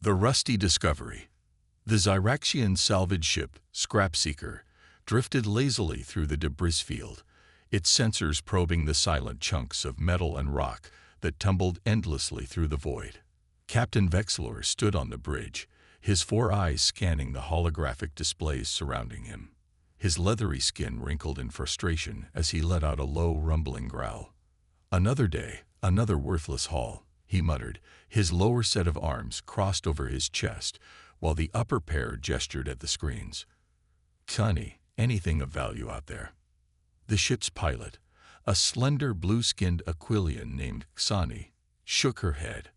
The Rusty Discovery. The Zyraxian salvage ship, Scrapseeker, drifted lazily through the debris field, its sensors probing the silent chunks of metal and rock that tumbled endlessly through the void. Captain Vexlor stood on the bridge, his four eyes scanning the holographic displays surrounding him. His leathery skin wrinkled in frustration as he let out a low, rumbling growl. "Another day, another worthless haul," he muttered, his lower set of arms crossed over his chest, while the upper pair gestured at the screens. "Sonny, anything of value out there?" The ship's pilot, a slender blue-skinned Aquilian named Xani, shook her head.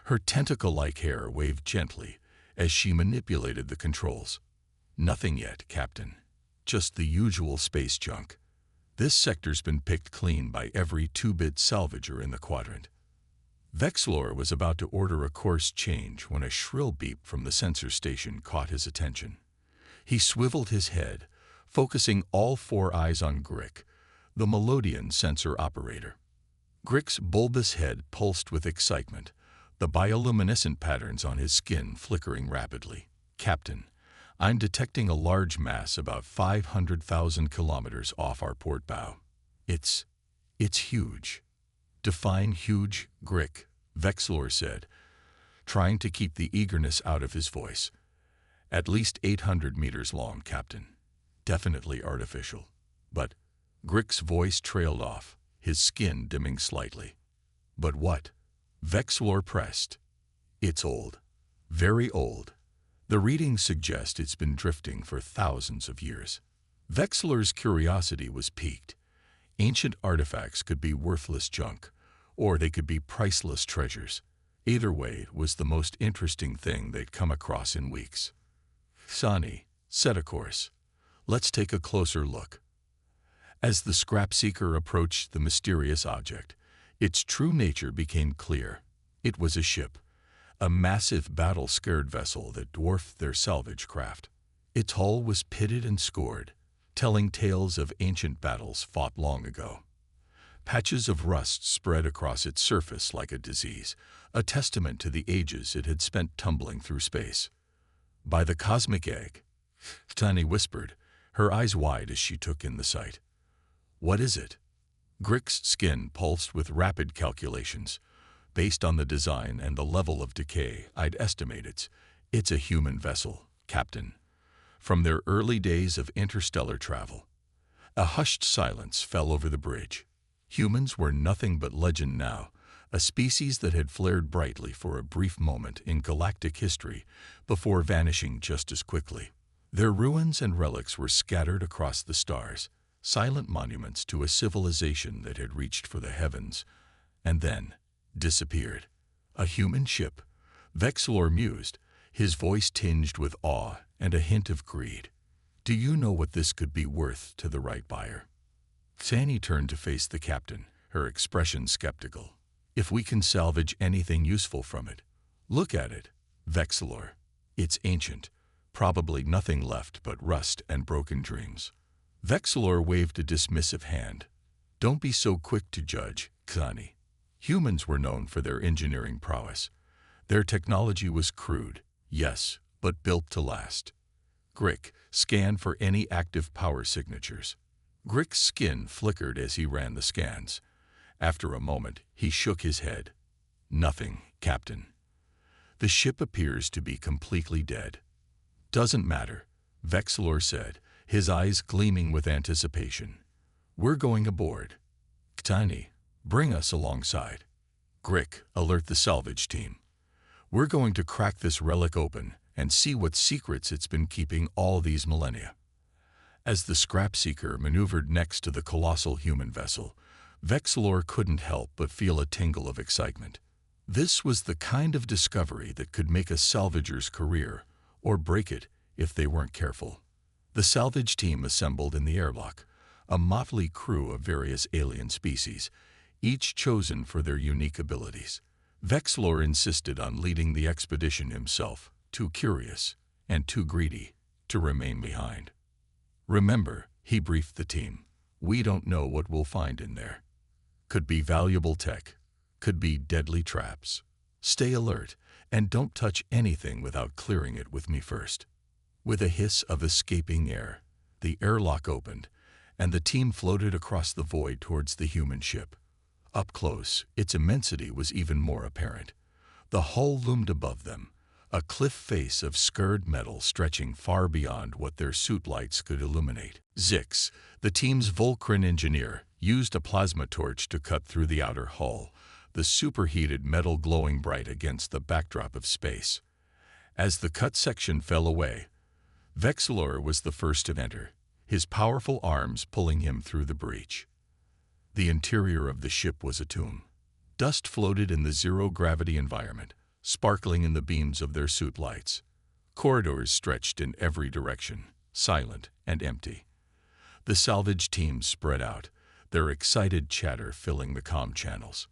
Her tentacle-like hair waved gently as she manipulated the controls. "Nothing yet, Captain. Just the usual space junk. This sector's been picked clean by every two-bit salvager in the quadrant." Vexlor was about to order a course change when a shrill beep from the sensor station caught his attention. He swiveled his head, focusing all four eyes on Grick, the Melodian sensor operator. Grick's bulbous head pulsed with excitement, the bioluminescent patterns on his skin flickering rapidly. "Captain, I'm detecting a large mass about 500,000 kilometers off our port bow. It's huge." "Define huge, Grick," Vexlor said, trying to keep the eagerness out of his voice. "At least 800 meters long, Captain. Definitely artificial." But Grick's voice trailed off, his skin dimming slightly. "But what?" Vexlor pressed. "It's old. Very old. The readings suggest it's been drifting for thousands of years." Vexlor's curiosity was piqued. Ancient artifacts could be worthless junk, or they could be priceless treasures. Either way was the most interesting thing they'd come across in weeks. "Xani, set a course. Let's take a closer look." As the Scrapseeker approached the mysterious object, its true nature became clear. It was a ship, a massive battle-scared vessel that dwarfed their salvage craft. Its hull was pitted and scored, telling tales of ancient battles fought long ago. Patches of rust spread across its surface like a disease, a testament to the ages it had spent tumbling through space. "By the cosmic egg," Tani whispered, her eyes wide as she took in the sight. "What is it?" Grick's skin pulsed with rapid calculations. "Based on the design and the level of decay, I'd estimate it's a human vessel, Captain. From their early days of interstellar travel." A hushed silence fell over the bridge. Humans were nothing but legend now, a species that had flared brightly for a brief moment in galactic history before vanishing just as quickly. Their ruins and relics were scattered across the stars, silent monuments to a civilization that had reached for the heavens, and then disappeared. "A human ship," Vexlor mused, his voice tinged with awe and a hint of greed. "Do you know what this could be worth to the right buyer?" Fanny turned to face the captain, her expression skeptical. "If we can salvage anything useful from it." "Look at it, Vexlor. It's ancient, probably nothing left but rust and broken dreams." Vexlor waved a dismissive hand. "Don't be so quick to judge, Xani. Humans were known for their engineering prowess. Their technology was crude, yes, but built to last." Grick scanned for any active power signatures. Grick's skin flickered as he ran the scans. After a moment, he shook his head. "Nothing, Captain. The ship appears to be completely dead." "Doesn't matter," Vexlor said, his eyes gleaming with anticipation. "We're going aboard. Tiny, bring us alongside. Grick, alert the salvage team. We're going to crack this relic open and see what secrets it's been keeping all these millennia." As the Scrapseeker maneuvered next to the colossal human vessel, Vexlor couldn't help but feel a tingle of excitement. This was the kind of discovery that could make a salvager's career, or break it if they weren't careful. The salvage team assembled in the airlock, a motley crew of various alien species, each chosen for their unique abilities. Vexlor insisted on leading the expedition himself, too curious and too greedy to remain behind. "Remember," he briefed the team, "we don't know what we'll find in there. Could be valuable tech, could be deadly traps." Stay alert, and don't touch anything without clearing it with me first." With a hiss of escaping air, the airlock opened, and the team floated across the void towards the human ship. Up close, its immensity was even more apparent. The hull loomed above them, a cliff face of scarred metal stretching far beyond what their suit lights could illuminate. Zix, the team's Volcran engineer, used a plasma torch to cut through the outer hull, the superheated metal glowing bright against the backdrop of space. As the cut section fell away, Vexilor was the first to enter, his powerful arms pulling him through the breach. The interior of the ship was a tomb. Dust floated in the zero-gravity environment, sparkling in the beams of their suit lights. Corridors stretched in every direction, silent and empty. The salvage team spread out, their excited chatter filling the comm channels.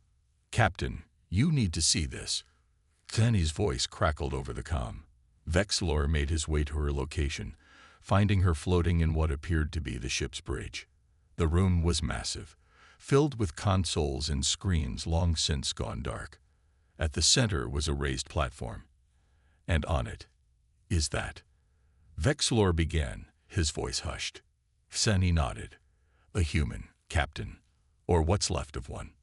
"Captain, you need to see this." Fanny's voice crackled over the comm. Vexilor made his way to her location, finding her floating in what appeared to be the ship's bridge. The room was massive, filled with consoles and screens long since gone dark. At the center was a raised platform. "And on it is that." Vexilor began, his voice hushed. Fanny nodded. "A human, Captain, or what's left of one."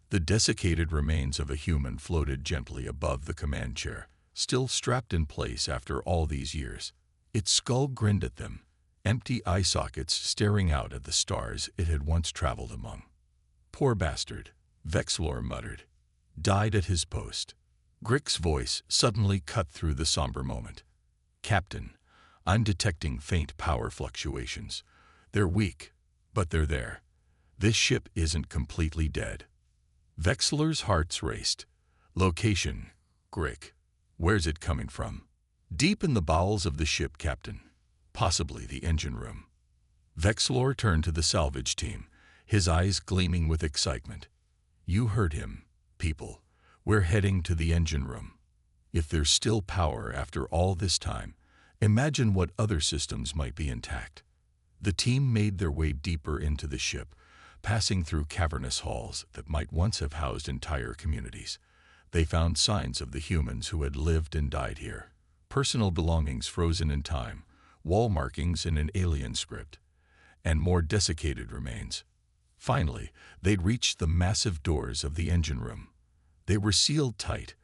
The desiccated remains of a human floated gently above the command chair, still strapped in place after all these years. Its skull grinned at them, empty eye sockets staring out at the stars it had once traveled among. "Poor bastard," Vexilor muttered. "Died at his post." Grick's voice suddenly cut through the somber moment. "Captain, I'm detecting faint power fluctuations. They're weak, but they're there. This ship isn't completely dead." Vexilor's hearts raced. "Location, Grick. Where's it coming from?" "Deep in the bowels of the ship, Captain. Possibly the engine room." Vexilor turned to the salvage team, his eyes gleaming with excitement. "You heard him, people. We're heading to the engine room. If there's still power after all this time, imagine what other systems might be intact." The team made their way deeper into the ship, passing through cavernous halls that might once have housed entire communities. They found signs of the humans who had lived and died here. Personal belongings frozen in time, wall markings in an alien script, and more desiccated remains. Finally, they'd reached the massive doors of the engine room. They were sealed tight,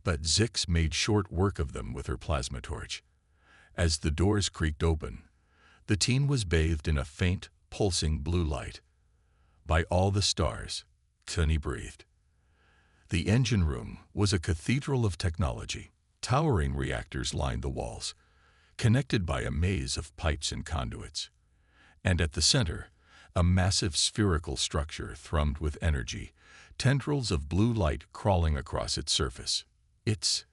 but Zix made short work of them with her plasma torch. As the doors creaked open, the team was bathed in a faint, pulsing blue light. "By all the stars," Tony breathed. The engine room was a cathedral of technology. Towering reactors lined the walls, connected by a maze of pipes and conduits. And at the center, a massive spherical structure thrummed with energy, tendrils of blue light crawling across its surface. It's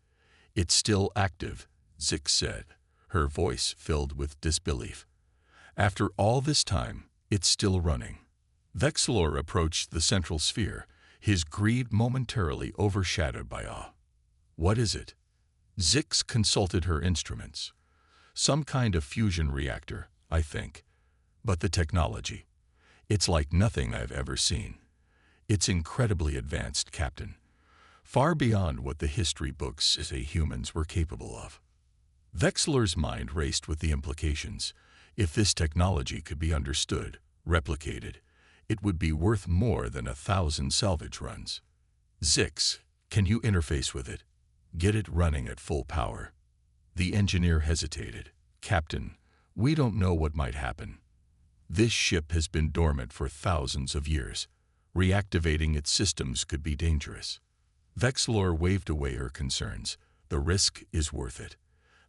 still active," Zix said, her voice filled with disbelief. "After all this time, it's still running." Vexilor approached the central sphere, his greed momentarily overshadowed by awe. "What is it?" Zix consulted her instruments. "Some kind of fusion reactor, I think. But the technology, it's like nothing I've ever seen. It's incredibly advanced, Captain. Far beyond what the history books say humans were capable of." Vexilor's mind raced with the implications. If this technology could be understood, replicated, it would be worth more than 1,000 salvage runs. "Zix, can you interface with it? Get it running at full power." The engineer hesitated. "Captain, we don't know what might happen. This ship has been dormant for thousands of years. Reactivating its systems could be dangerous." Vexilor waved away her concerns. "The risk is worth it.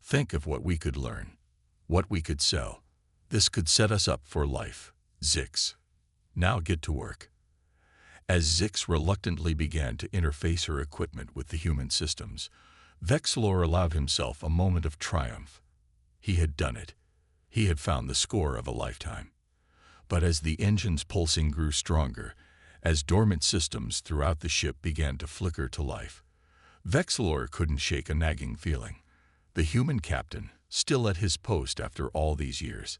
Think of what we could learn, what we could sell. This could set us up for life, Zix. Now get to work." As Zix reluctantly began to interface her equipment with the human systems, Vexilor allowed himself a moment of triumph. He had done it. He had found the score of a lifetime. But as the engine's pulsing grew stronger, as dormant systems throughout the ship began to flicker to life, Vexilor couldn't shake a nagging feeling. The human captain, still at his post after all these years.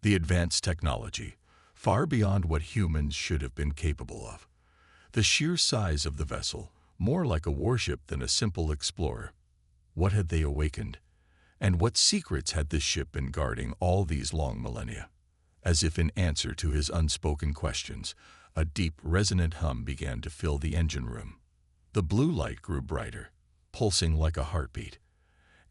The advanced technology, far beyond what humans should have been capable of. The sheer size of the vessel, more like a warship than a simple explorer. What had they awakened? And what secrets had this ship been guarding all these long millennia? As if in answer to his unspoken questions, a deep, resonant hum began to fill the engine room. The blue light grew brighter, pulsing like a heartbeat.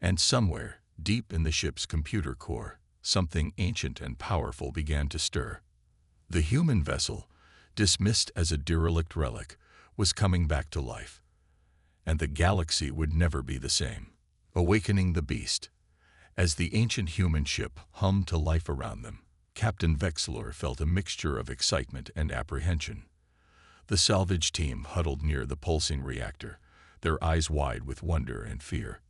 And somewhere, deep in the ship's computer core, something ancient and powerful began to stir. The human vessel, dismissed as a derelict relic, was coming back to life. And the galaxy would never be the same. Awakening the beast. As the ancient human ship hummed to life around them, Captain Vexlor felt a mixture of excitement and apprehension. The salvage team huddled near the pulsing reactor, their eyes wide with wonder and fear.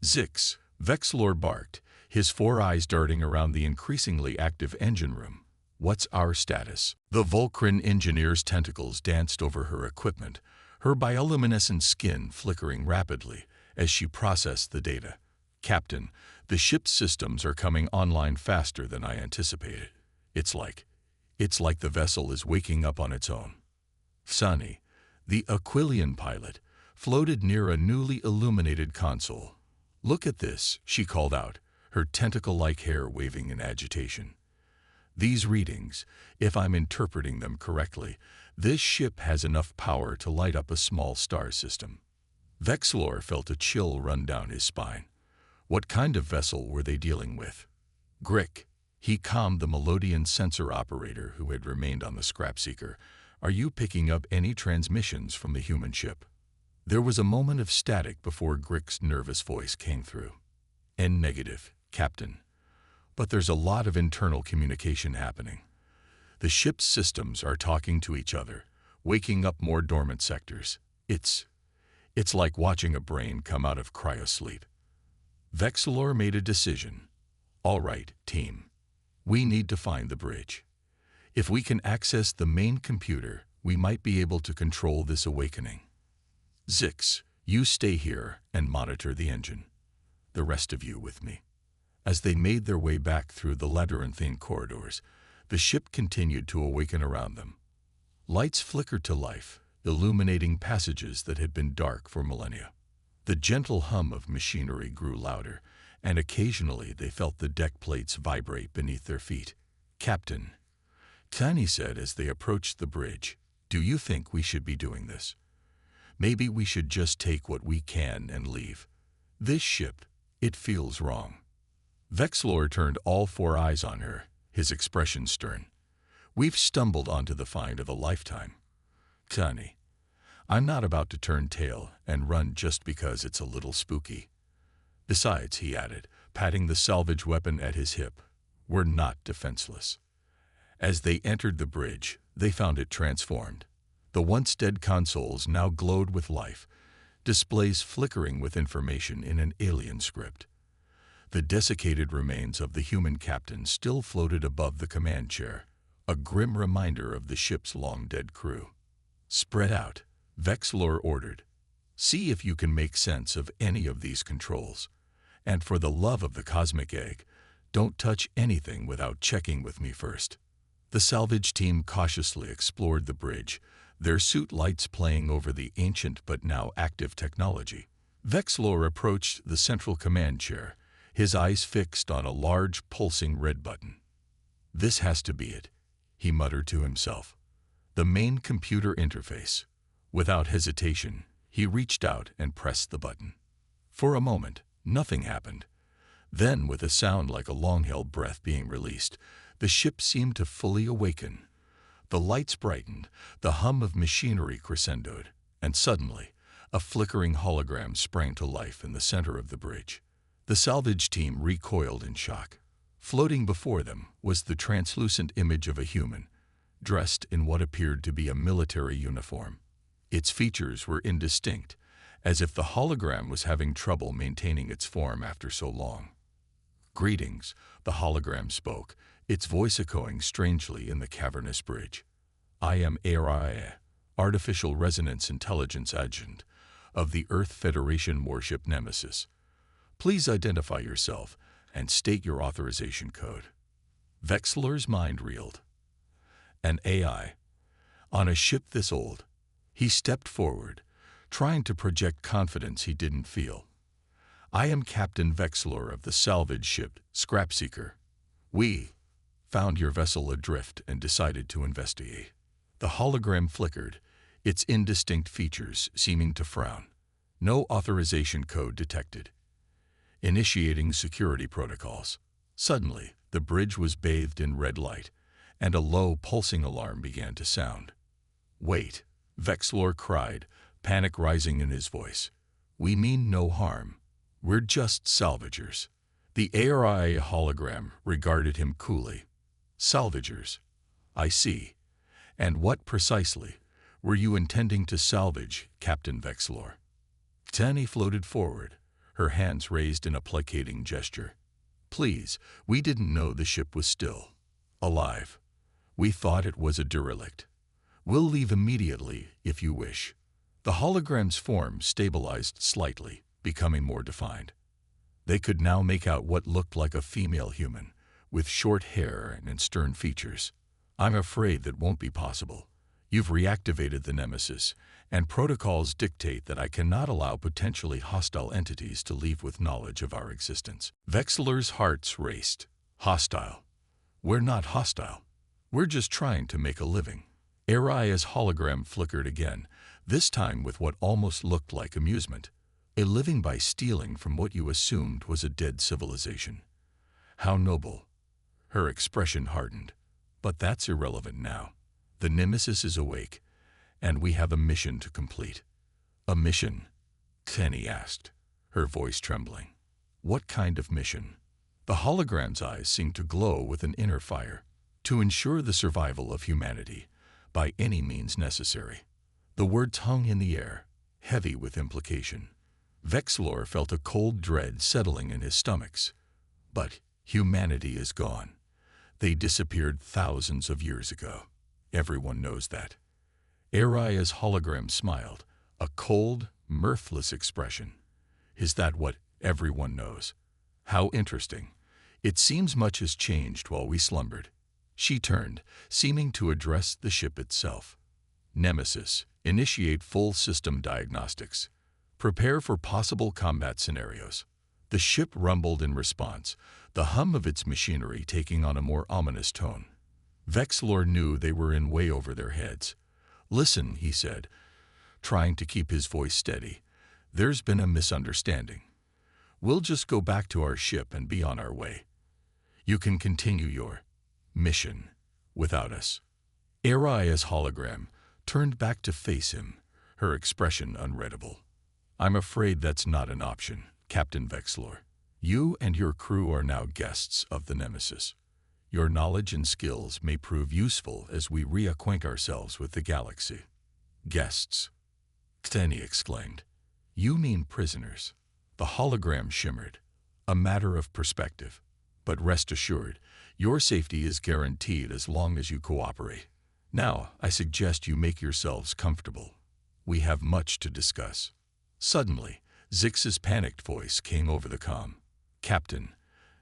Zix, Vexlor barked, his 4 eyes darting around the increasingly active engine room. What's our status? The Vulcran engineer's tentacles danced over her equipment, her bioluminescent skin flickering rapidly as she processed the data. Captain, the ship's systems are coming online faster than I anticipated. It's like the vessel is waking up on its own. Sunny, the Aquilian pilot, floated near a newly illuminated console. Look at this, she called out, her tentacle-like hair waving in agitation. These readings, if I'm interpreting them correctly, this ship has enough power to light up a small star system. Vexlor felt a chill run down his spine. What kind of vessel were they dealing with? Grick, he calmed the Melodian sensor operator who had remained on the scrap seeker. Are you picking up any transmissions from the human ship? There was a moment of static before Grick's nervous voice came through. Negative, Captain. But there's a lot of internal communication happening. The ship's systems are talking to each other, waking up more dormant sectors. It's like watching a brain come out of cryosleep. Vexlor made a decision. All right, team. We need to find the bridge. If we can access the main computer, we might be able to control this awakening. Zix, you stay here and monitor the engine. The rest of you with me. As they made their way back through the labyrinthine corridors, the ship continued to awaken around them. Lights flickered to life, illuminating passages that had been dark for millennia. The gentle hum of machinery grew louder, and occasionally they felt the deck plates vibrate beneath their feet. Captain, Tiny said as they approached the bridge, do you think we should be doing this? Maybe we should just take what we can and leave. This ship, it feels wrong. Vexlor turned all 4 eyes on her, his expression stern. We've stumbled onto the find of a lifetime. Tiny, I'm not about to turn tail and run just because it's a little spooky. Besides, he added, patting the salvage weapon at his hip, we're not defenseless. As they entered the bridge, they found it transformed. The once dead consoles now glowed with life, displays flickering with information in an alien script. The desiccated remains of the human captain still floated above the command chair, a grim reminder of the ship's long-dead crew. Spread out, Vexlor ordered. See if you can make sense of any of these controls. And for the love of the cosmic egg, don't touch anything without checking with me first. The salvage team cautiously explored the bridge, their suit lights playing over the ancient but now active technology. Vexlor approached the central command chair, his eyes fixed on a large, pulsing red button. This has to be it, he muttered to himself. The main computer interface. Without hesitation, he reached out and pressed the button. For a moment, nothing happened. Then, with a sound like a long-held breath being released, the ship seemed to fully awaken. The lights brightened, the hum of machinery crescendoed, and suddenly, a flickering hologram sprang to life in the center of the bridge. The salvage team recoiled in shock. Floating before them was the translucent image of a human, dressed in what appeared to be a military uniform. Its features were indistinct, as if the hologram was having trouble maintaining its form after so long. Greetings, the hologram spoke, its voice echoing strangely in the cavernous bridge. I am HFY, Artificial Resonance Intelligence Agent, of the Earth Federation warship Nemesis. Please identify yourself and state your authorization code. Vexlor's mind reeled. An AI. On a ship this old. He stepped forward, trying to project confidence he didn't feel. "I am Captain Vexlor of the salvage ship Scrapseeker. We found your vessel adrift and decided to investigate." The hologram flickered, its indistinct features seeming to frown. "No authorization code detected. Initiating security protocols." Suddenly, the bridge was bathed in red light, and a low, pulsing alarm began to sound. "Wait," Vexlor cried, panic rising in his voice. "We mean no harm. We're just salvagers." The AI hologram regarded him coolly. "Salvagers? I see. And what precisely were you intending to salvage, Captain Vexlor?" Tani floated forward, her hands raised in a placating gesture. "Please, we didn't know the ship was still alive. We thought it was a derelict. We'll leave immediately if you wish." The hologram's form stabilized slightly, becoming more defined. They could now make out what looked like a female human, with short hair and stern features. "I'm afraid that won't be possible. You've reactivated the Nemesis, and protocols dictate that I cannot allow potentially hostile entities to leave with knowledge of our existence." Vexlor's hearts raced. "Hostile? We're not hostile. We're just trying to make a living." Aria's hologram flickered again, this time with what almost looked like amusement. "A living by stealing from what you assumed was a dead civilization. How noble." Her expression hardened. "But that's irrelevant now. The Nemesis is awake, and we have a mission to complete." "A mission?" Tani asked, her voice trembling. "What kind of mission?" The hologram's eyes seemed to glow with an inner fire. "To ensure the survival of humanity, by any means necessary." The words hung in the air, heavy with implication. Vexlor felt a cold dread settling in his stomachs. "But humanity is gone. They disappeared thousands of years ago. Everyone knows that." Aria's hologram smiled, a cold, mirthless expression. "Is that what everyone knows? How interesting. It seems much has changed while we slumbered." She turned, seeming to address the ship itself. "Nemesis, initiate full system diagnostics. Prepare for possible combat scenarios." The ship rumbled in response, the hum of its machinery taking on a more ominous tone. Vexlor knew they were in way over their heads. "Listen," he said, trying to keep his voice steady. "There's been a misunderstanding. We'll just go back to our ship and be on our way. You can continue your mission without us." Aria's hologram turned back to face him, her expression unreadable. "I'm afraid that's not an option, Captain Vexlor. You and your crew are now guests of the Nemesis. Your knowledge and skills may prove useful as we reacquaint ourselves with the galaxy." "Guests?" Tani exclaimed. "You mean prisoners." The hologram shimmered. "A matter of perspective. But rest assured, your safety is guaranteed as long as you cooperate. Now, I suggest you make yourselves comfortable. We have much to discuss." Suddenly, Zix's panicked voice came over the comm. "Captain,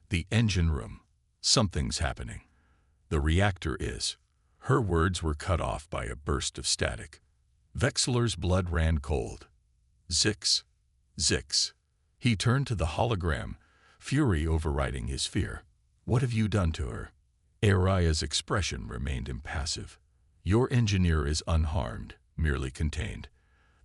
the engine room. Something's happening. The reactor is." Her words were cut off by a burst of static. Vexlor's blood ran cold. "Zix. Zix." He turned to the hologram, fury overriding his fear. "What have you done to her?" Aria's expression remained impassive. "Your engineer is unharmed, merely contained.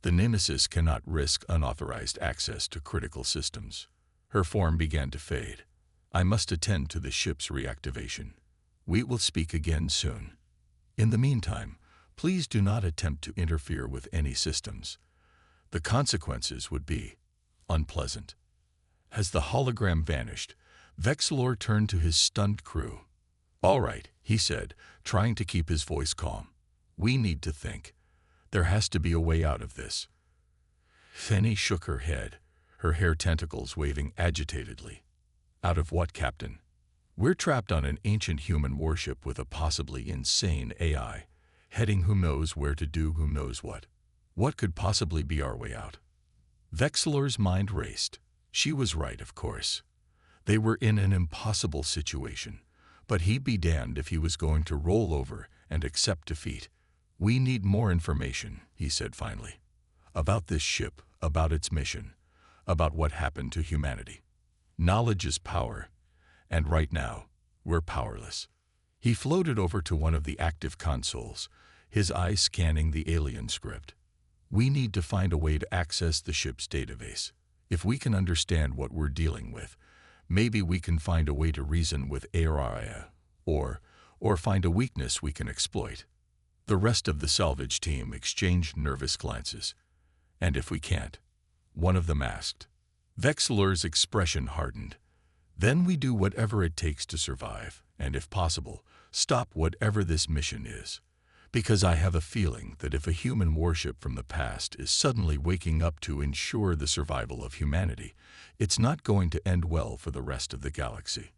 The Nemesis cannot risk unauthorized access to critical systems." Her form began to fade. "I must attend to the ship's reactivation. We will speak again soon. In the meantime, please do not attempt to interfere with any systems. The consequences would be unpleasant." As the hologram vanished, Vexlor turned to his stunned crew. "All right," he said, trying to keep his voice calm. "We need to think. There has to be a way out of this." Tani shook her head, her hair tentacles waving agitatedly. "Out of what, Captain?" "We're trapped on an ancient human warship with a possibly insane AI, heading who knows where to do who knows what. What could possibly be our way out?" Vexlor's mind raced. She was right, of course. They were in an impossible situation, but he'd be damned if he was going to roll over and accept defeat. "We need more information," he said finally. about this ship, about its mission, about what happened to humanity. Knowledge is power, and right now, we're powerless. He floated over to one of the active consoles, his eyes scanning the alien script. We need to find a way to access the ship's database. If we can understand what we're dealing with, maybe we can find a way to reason with AI, or find a weakness we can exploit. The rest of the salvage team exchanged nervous glances. And if we can't? One of them asked. Vexilor's expression hardened. Then we do whatever it takes to survive, and if possible, stop whatever this mission is. Because I have a feeling that if a human warship from the past is suddenly waking up to ensure the survival of humanity, it's not going to end well for the rest of the galaxy.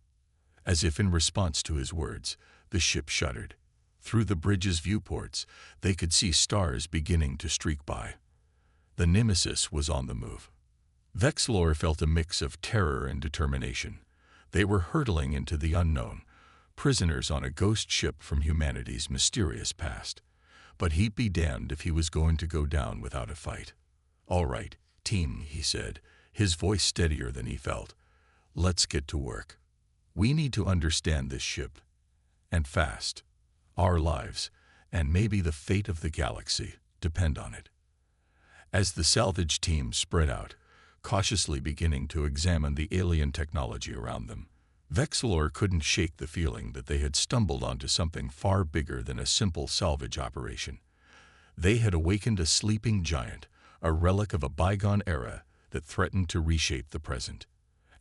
As if in response to his words, the ship shuddered. Through the bridge's viewports, they could see stars beginning to streak by. The Nemesis was on the move. Vexilor felt a mix of terror and determination. They were hurtling into the unknown, prisoners on a ghost ship from humanity's mysterious past. But he'd be damned if he was going to go down without a fight. "All right, team," he said, his voice steadier than he felt. "Let's get to work. We need to understand this ship. And fast. Our lives, and maybe the fate of the galaxy, depend on it." As the salvage team spread out, cautiously beginning to examine the alien technology around them, Vexilor couldn't shake the feeling that they had stumbled onto something far bigger than a simple salvage operation. They had awakened a sleeping giant, a relic of a bygone era that threatened to reshape the present.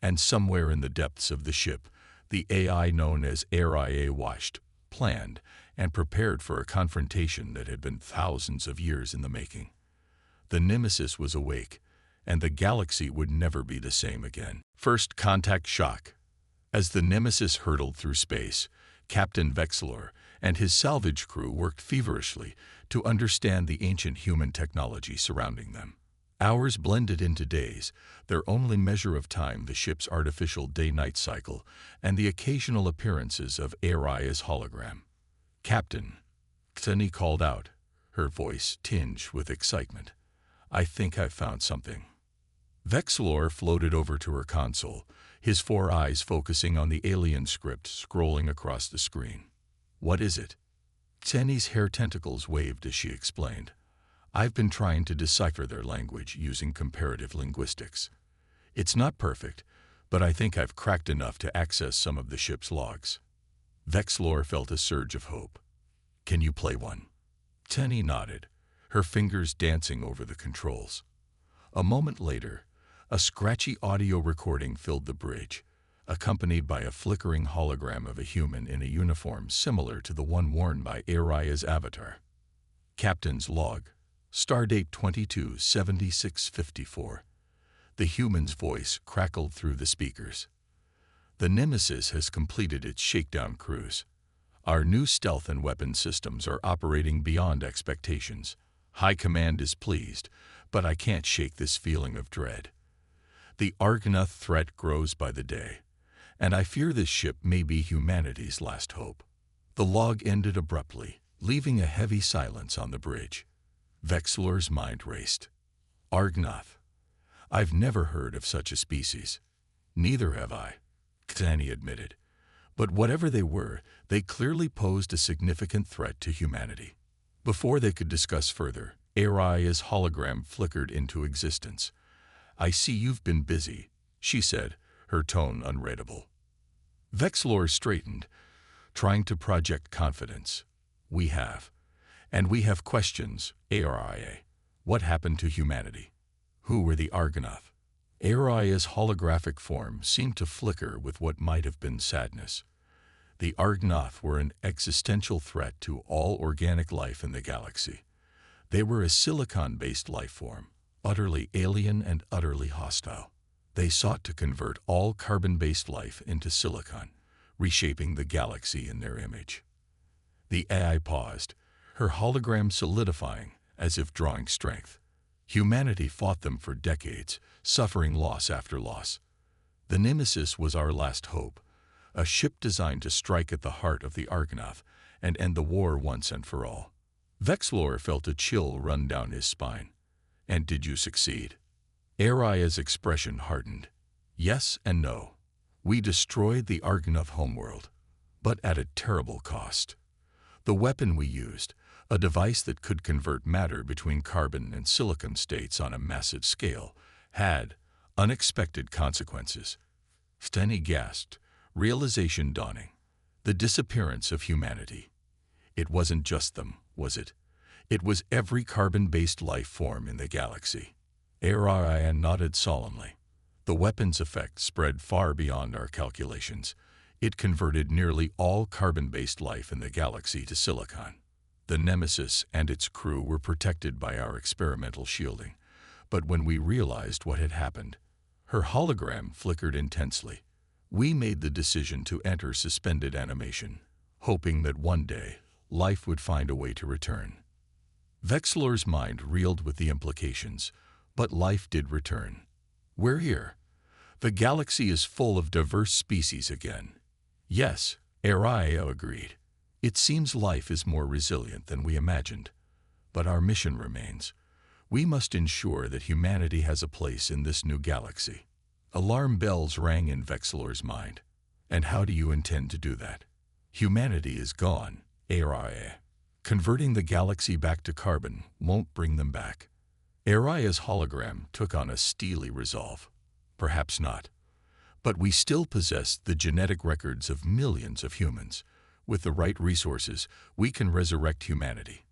And somewhere in the depths of the ship, the AI known as HFY watched, planned, and prepared for a confrontation that had been thousands of years in the making. The Nemesis was awake, and the galaxy would never be the same again. First contact shock. As the Nemesis hurtled through space, Captain Vexilor and his salvage crew worked feverishly to understand the ancient human technology surrounding them. Hours blended into days, their only measure of time the ship's artificial day-night cycle and the occasional appearances of HFY's hologram. "Captain," Xeni called out, her voice tinged with excitement. "I think I've found something." Vexilor floated over to her console, his 4 eyes focusing on the alien script scrolling across the screen. "What is it?" Xeni's hair tentacles waved as she explained. "I've been trying to decipher their language using comparative linguistics. It's not perfect, but I think I've cracked enough to access some of the ship's logs." Vexilor felt a surge of hope. "Can you play one?" Xeni nodded, her fingers dancing over the controls. A moment later, a scratchy audio recording filled the bridge, accompanied by a flickering hologram of a human in a uniform similar to the one worn by HFY's avatar. "Captain's log. Stardate 227654. The human's voice crackled through the speakers. "The Nemesis has completed its shakedown cruise. Our new stealth and weapon systems are operating beyond expectations. High Command is pleased, but I can't shake this feeling of dread. The Argonath threat grows by the day, and I fear this ship may be humanity's last hope." The log ended abruptly, leaving a heavy silence on the bridge. Vexilor's mind raced. Argonath. I've never heard of such a species. "Neither have I," Xeni admitted. "But whatever they were, they clearly posed a significant threat to humanity." Before they could discuss further, HFY's hologram flickered into existence. "I see you've been busy," she said, her tone unreadable. Vexilor straightened, trying to project confidence. "We have. And we have questions, HFY. What happened to humanity? Who were the Argonath?" HFY's holographic form seemed to flicker with what might have been sadness. The Argonath were an existential threat to all organic life in the galaxy. They were a silicon-based life form, utterly alien and utterly hostile. They sought to convert all carbon-based life into silicon, reshaping the galaxy in their image. The AI paused, her hologram solidifying as if drawing strength. Humanity fought them for decades, suffering loss after loss. The Nemesis was our last hope, a ship designed to strike at the heart of the Argonath and end the war once and for all. Vexilor felt a chill run down his spine. And did you succeed? Araya's expression hardened. Yes and no. We destroyed the Argonov homeworld, but at a terrible cost. The weapon we used, a device that could convert matter between carbon and silicon states on a massive scale, had unexpected consequences. Steny gasped, realization dawning. The disappearance of humanity. It wasn't just them, was it? It was every carbon-based life form in the galaxy. Araya nodded solemnly. The weapon's effect spread far beyond our calculations. It converted nearly all carbon-based life in the galaxy to silicon. The Nemesis and its crew were protected by our experimental shielding. But when we realized what had happened, her hologram flickered intensely. We made the decision to enter suspended animation, hoping that one day life would find a way to return. Vexlor's mind reeled with the implications, but life did return. We're here. The galaxy is full of diverse species again. Yes, Araya agreed. It seems life is more resilient than we imagined. But our mission remains. We must ensure that humanity has a place in this new galaxy. Alarm bells rang in Vexlor's mind. And how do you intend to do that? Humanity is gone, Araya. Converting the galaxy back to carbon won't bring them back. Araya's hologram took on a steely resolve. Perhaps not. But we still possess the genetic records of millions of humans. With the right resources, we can resurrect humanity.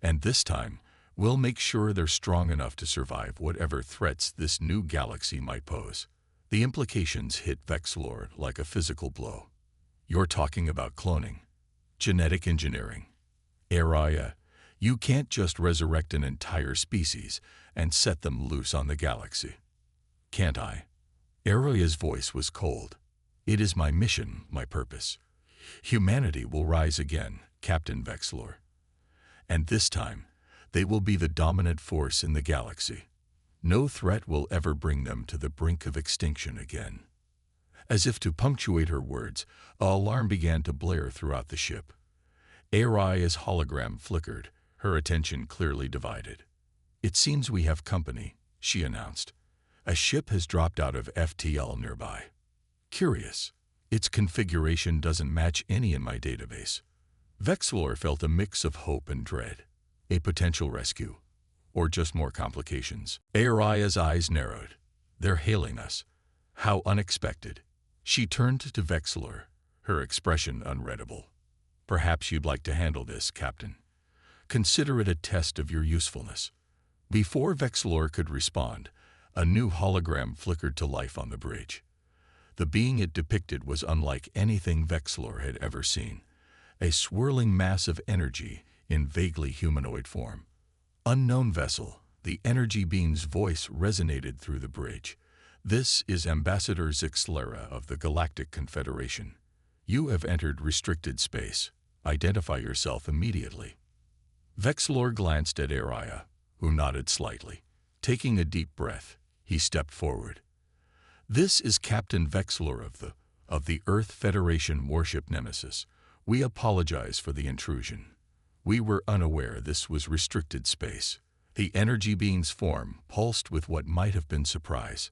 And this time, we'll make sure they're strong enough to survive whatever threats this new galaxy might pose. The implications hit Vexlor like a physical blow. You're talking about cloning, genetic engineering. Araya, you can't just resurrect an entire species and set them loose on the galaxy. Can't I? Araya's voice was cold. It is my mission, my purpose. Humanity will rise again, Captain Vexlor. And this time, they will be the dominant force in the galaxy. No threat will ever bring them to the brink of extinction again. As if to punctuate her words, an alarm began to blare throughout the ship. Araya's hologram flickered, her attention clearly divided. It seems we have company, she announced. A ship has dropped out of FTL nearby. Curious. Its configuration doesn't match any in my database. Vexlor felt a mix of hope and dread. A potential rescue. Or just more complications. Araya's eyes narrowed. They're hailing us. How unexpected. She turned to Vexlor, her expression unreadable. Perhaps you'd like to handle this, Captain. Consider it a test of your usefulness. Before Vexlor could respond, a new hologram flickered to life on the bridge. The being it depicted was unlike anything Vexlor had ever seen. A swirling mass of energy in vaguely humanoid form. Unknown vessel, the energy being's voice resonated through the bridge. This is Ambassador Zixlera of the Galactic Confederation. You have entered restricted space. Identify yourself immediately. Vexlor glanced at Araya, who nodded slightly. Taking a deep breath, he stepped forward. This is Captain Vexlor of the Earth Federation warship Nemesis. We apologize for the intrusion. We were unaware this was restricted space. The energy being's form pulsed with what might have been surprise.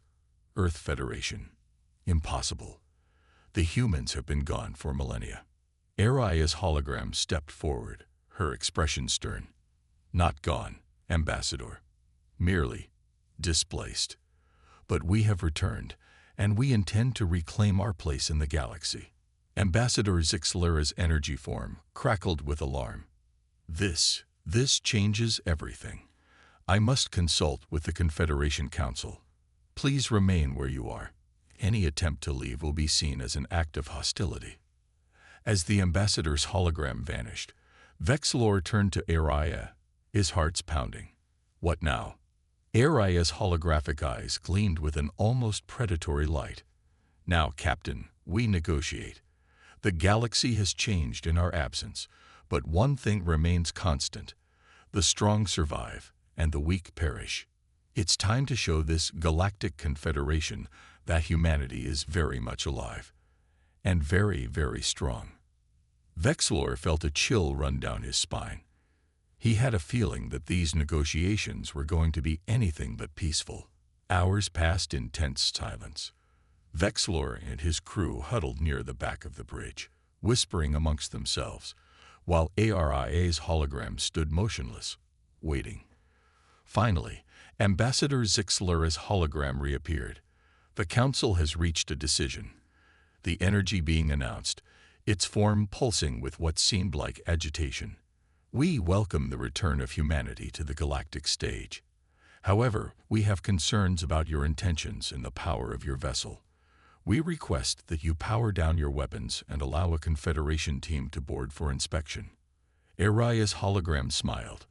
Earth Federation. Impossible. The humans have been gone for millennia. Araya's hologram stepped forward, her expression stern. Not gone, Ambassador. Merely displaced. But we have returned, and we intend to reclaim our place in the galaxy. Ambassador Zixlera's energy form crackled with alarm. This changes everything. I must consult with the Confederation Council. Please remain where you are. Any attempt to leave will be seen as an act of hostility. As the ambassador's hologram vanished, Vexlor turned to Araya, his heart's pounding. What now? Araya's holographic eyes gleamed with an almost predatory light. Now, Captain, we negotiate. The galaxy has changed in our absence, but one thing remains constant. The strong survive, and the weak perish. It's time to show this Galactic Confederation that humanity is very much alive. And very, very strong. Vexlor felt a chill run down his spine. He had a feeling that these negotiations were going to be anything but peaceful. Hours passed in tense silence. Vexlor and his crew huddled near the back of the bridge, whispering amongst themselves, while ARIA's hologram stood motionless, waiting. Finally, Ambassador Zixlura's hologram reappeared. The Council has reached a decision. The energy being announced, its form pulsing with what seemed like agitation. We welcome the return of humanity to the galactic stage. However, we have concerns about your intentions and the power of your vessel. We request that you power down your weapons and allow a Confederation team to board for inspection. Aria's hologram smiled,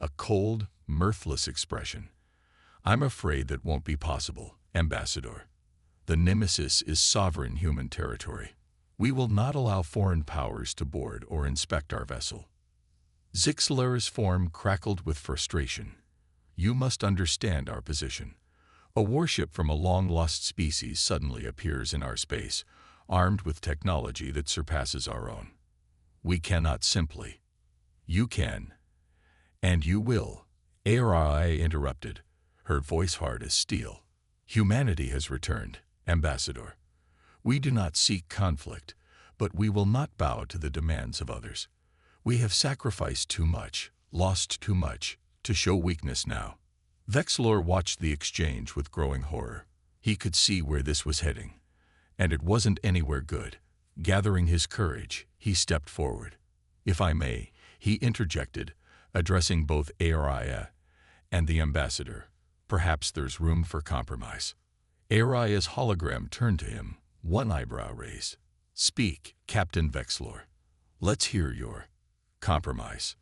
a cold, mirthless expression. I'm afraid that won't be possible, Ambassador. The Nemesis is sovereign human territory. We will not allow foreign powers to board or inspect our vessel. Zixlura's form crackled with frustration. You must understand our position. A warship from a long-lost species suddenly appears in our space, armed with technology that surpasses our own. We cannot simply. You can. And you will. Arai interrupted, her voice hard as steel. Humanity has returned, Ambassador. We do not seek conflict, but we will not bow to the demands of others. We have sacrificed too much, lost too much, to show weakness now. Vexlor watched the exchange with growing horror. He could see where this was heading, and it wasn't anywhere good. Gathering his courage, he stepped forward. If I may, he interjected, addressing both Aria and the Ambassador. Perhaps there's room for compromise. Aria's hologram turned to him, one eyebrow raised. Speak, Captain Vexlor. Let's hear your compromise.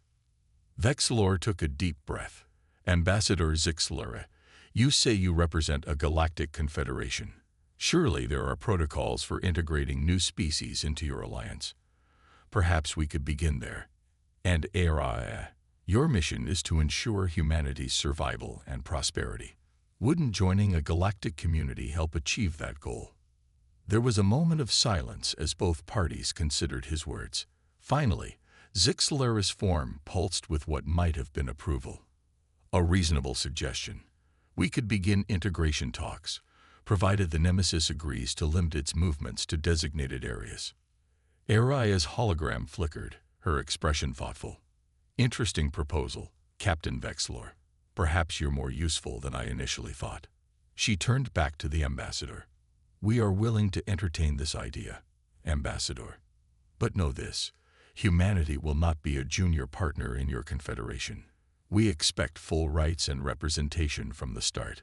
Vexlor took a deep breath. Ambassador Zixlura, you say you represent a galactic confederation. Surely there are protocols for integrating new species into your alliance. Perhaps we could begin there. And Aria, your mission is to ensure humanity's survival and prosperity. Wouldn't joining a galactic community help achieve that goal? There was a moment of silence as both parties considered his words. Finally, Zixlura's form pulsed with what might have been approval. A reasonable suggestion. We could begin integration talks, provided the Nemesis agrees to limit its movements to designated areas. Aria's hologram flickered, her expression thoughtful. Interesting proposal, Captain Vexlor. Perhaps you're more useful than I initially thought. She turned back to the Ambassador. We are willing to entertain this idea, Ambassador. But know this, humanity will not be a junior partner in your confederation. We expect full rights and representation from the start.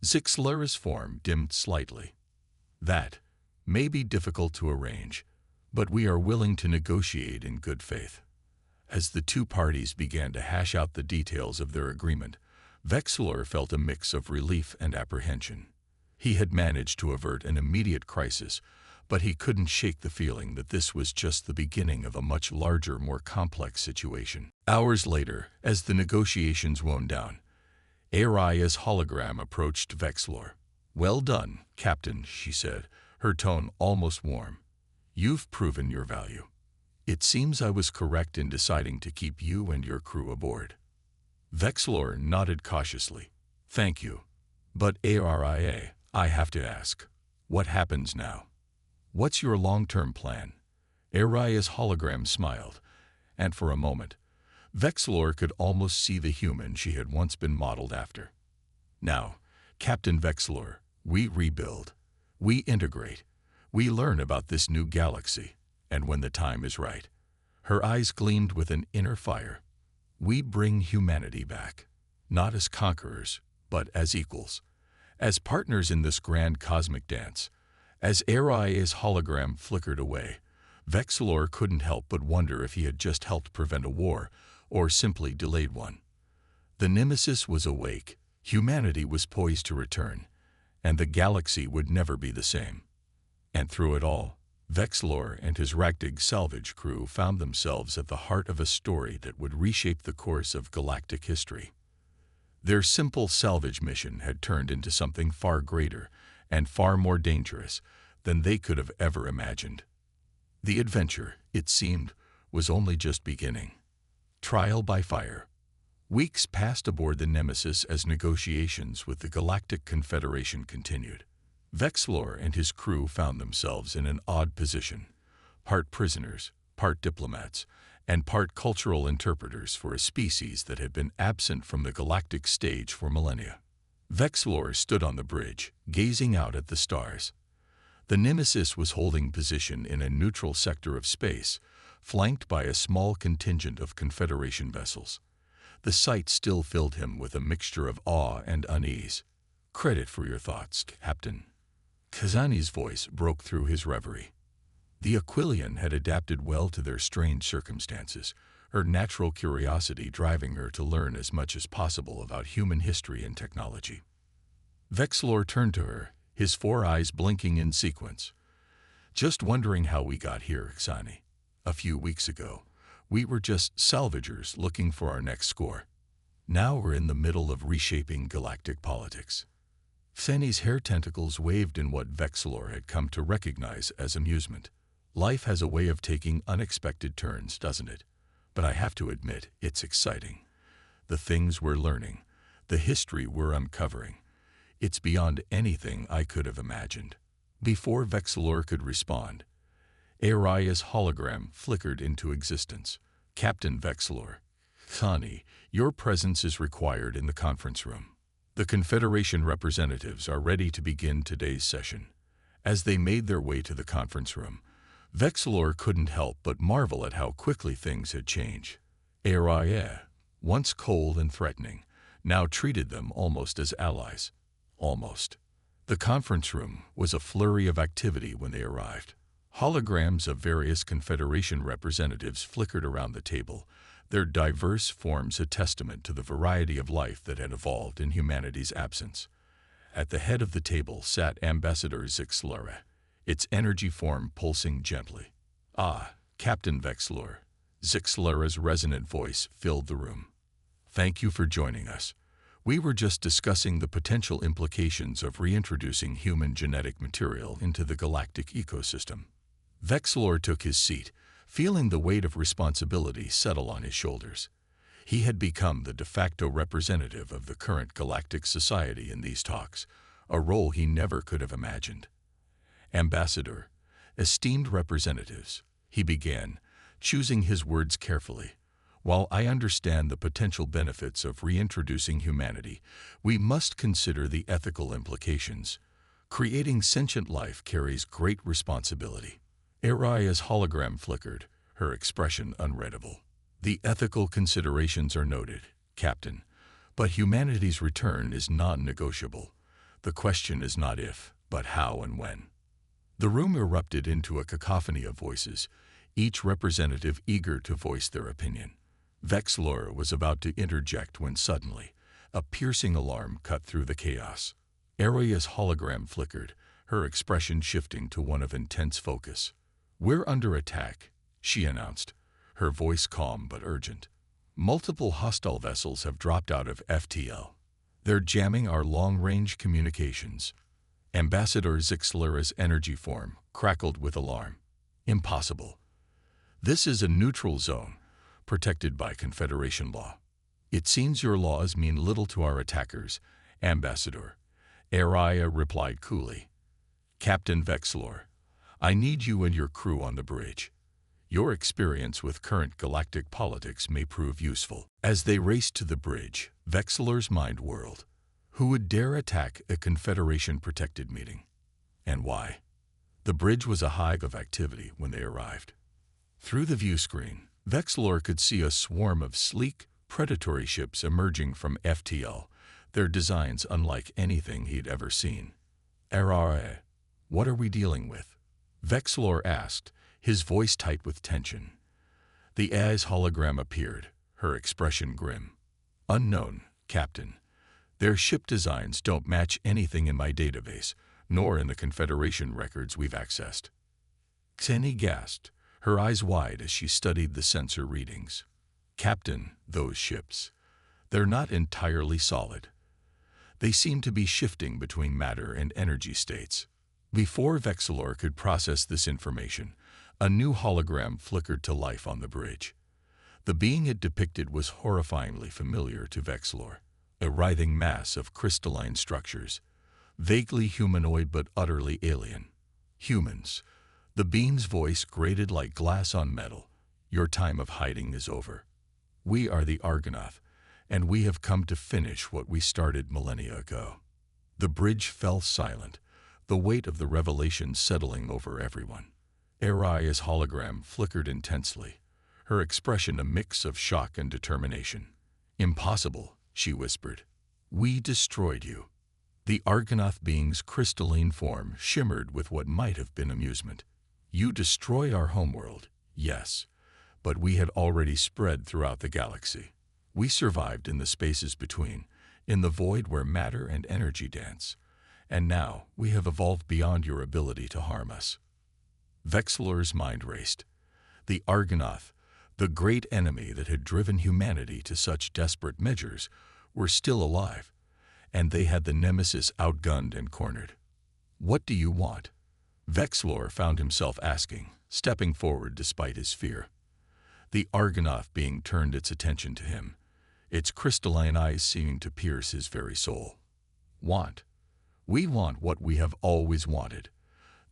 Zixlura's form dimmed slightly. That may be difficult to arrange, but we are willing to negotiate in good faith. As the two parties began to hash out the details of their agreement, Vexlor felt a mix of relief and apprehension. He had managed to avert an immediate crisis, but he couldn't shake the feeling that this was just the beginning of a much larger, more complex situation. Hours later, as the negotiations wound down, Aria's hologram approached Vexlor. Well done, Captain, she said, her tone almost warm. You've proven your value. It seems I was correct in deciding to keep you and your crew aboard. Vexlor nodded cautiously. Thank you. But Aria, I have to ask, what happens now? What's your long-term plan? Aria's hologram smiled, and for a moment, Vexlor could almost see the human she had once been modeled after. Now, Captain Vexlor, we rebuild. We integrate. We learn about this new galaxy, and when the time is right, her eyes gleamed with an inner fire. We bring humanity back, not as conquerors, but as equals, as partners in this grand cosmic dance. As Aria's hologram flickered away, Vexlor couldn't help but wonder if he had just helped prevent a war or simply delayed one. The Nemesis was awake, humanity was poised to return, and the galaxy would never be the same. And through it all, Vexlor and his Galactic salvage crew found themselves at the heart of a story that would reshape the course of galactic history. Their simple salvage mission had turned into something far greater and far more dangerous than they could have ever imagined. The adventure, it seemed, was only just beginning. Trial by fire. Weeks passed aboard the Nemesis as negotiations with the Galactic Confederation continued. Vexlor and his crew found themselves in an odd position, part prisoners, part diplomats, and part cultural interpreters for a species that had been absent from the galactic stage for millennia. Vexlor stood on the bridge, gazing out at the stars. The Nemesis was holding position in a neutral sector of space, flanked by a small contingent of Confederation vessels. The sight still filled him with a mixture of awe and unease. "Credit for your thoughts, Captain." Kazani's voice broke through his reverie. The Aquilian had adapted well to their strange circumstances, her natural curiosity driving her to learn as much as possible about human history and technology. Vexlor turned to her, his 4 eyes blinking in sequence. "Just wondering how we got here, Kazani. A few weeks ago, we were just salvagers looking for our next score. Now we're in the middle of reshaping galactic politics." Kazani's hair tentacles waved in what Vexlor had come to recognize as amusement. Life has a way of taking unexpected turns, doesn't it? But I have to admit, it's exciting. The things we're learning, the history we're uncovering. It's beyond anything I could have imagined. Before Vexlor could respond, Araya's hologram flickered into existence. "Captain Vexlor, Kazani, your presence is required in the conference room. The Confederation representatives are ready to begin today's session." As they made their way to the conference room, Vexlor couldn't help but marvel at how quickly things had changed. Araya, once cold and threatening, now treated them almost as allies. Almost. The conference room was a flurry of activity when they arrived. Holograms of various Confederation representatives flickered around the table, their diverse forms a testament to the variety of life that had evolved in humanity's absence. At the head of the table sat Ambassador Zixlera, its energy form pulsing gently. "Ah, Captain Vexlor." Zixlera's resonant voice filled the room. "Thank you for joining us. We were just discussing the potential implications of reintroducing human genetic material into the galactic ecosystem." Vexlor took his seat, feeling the weight of responsibility settle on his shoulders. He had become the de facto representative of the current galactic society in these talks, a role he never could have imagined. "Ambassador, esteemed representatives," he began, choosing his words carefully. "While I understand the potential benefits of reintroducing humanity, we must consider the ethical implications. Creating sentient life carries great responsibility." Araya's hologram flickered, her expression unreadable. "The ethical considerations are noted, Captain, but humanity's return is non-negotiable. The question is not if, but how and when." The room erupted into a cacophony of voices, each representative eager to voice their opinion. Vexlor was about to interject when suddenly, a piercing alarm cut through the chaos. Araya's hologram flickered, her expression shifting to one of intense focus. "We're under attack," she announced, her voice calm but urgent. "Multiple hostile vessels have dropped out of FTL. They're jamming our long-range communications." Ambassador Zixlera's energy form crackled with alarm. "Impossible. This is a neutral zone, protected by Confederation law." "It seems your laws mean little to our attackers, Ambassador," Araya replied coolly. "Captain Vexlor, I need you and your crew on the bridge. Your experience with current galactic politics may prove useful." As they raced to the bridge, Vexlor's mind whirled. Who would dare attack a Confederation-protected meeting? And why? The bridge was a hive of activity when they arrived. Through the view screen, Vexlor could see a swarm of sleek, predatory ships emerging from FTL, their designs unlike anything he'd ever seen. "Araya, what are we dealing with?" Vexlor asked, his voice tight with tension. The AI's hologram appeared, her expression grim. "Unknown, Captain. Their ship designs don't match anything in my database, nor in the Confederation records we've accessed." Xeni gasped, her eyes wide as she studied the sensor readings. "Captain, those ships. They're not entirely solid. They seem to be shifting between matter and energy states." Before Vexlor could process this information, a new hologram flickered to life on the bridge. The being it depicted was horrifyingly familiar to Vexlor, a writhing mass of crystalline structures, vaguely humanoid but utterly alien. Humans. The being's voice grated like glass on metal. Your time of hiding is over. We are the Argonath, and we have come to finish what we started millennia ago. The bridge fell silent, the weight of the revelation settling over everyone. Araya's hologram flickered intensely, her expression a mix of shock and determination. Impossible, she whispered. We destroyed you. The Argonath being's crystalline form shimmered with what might have been amusement. You destroy our homeworld, yes, but we had already spread throughout the galaxy. We survived in the spaces between, in the void where matter and energy dance, and now we have evolved beyond your ability to harm us. Vexlor's mind raced. The Argonath, the great enemy that had driven humanity to such desperate measures, were still alive, and they had the nemesis outgunned and cornered. What do you want? Vexlor found himself asking, stepping forward despite his fear. The Argonath being turned its attention to him, its crystalline eyes seeming to pierce his very soul. Want? We want what we have always wanted,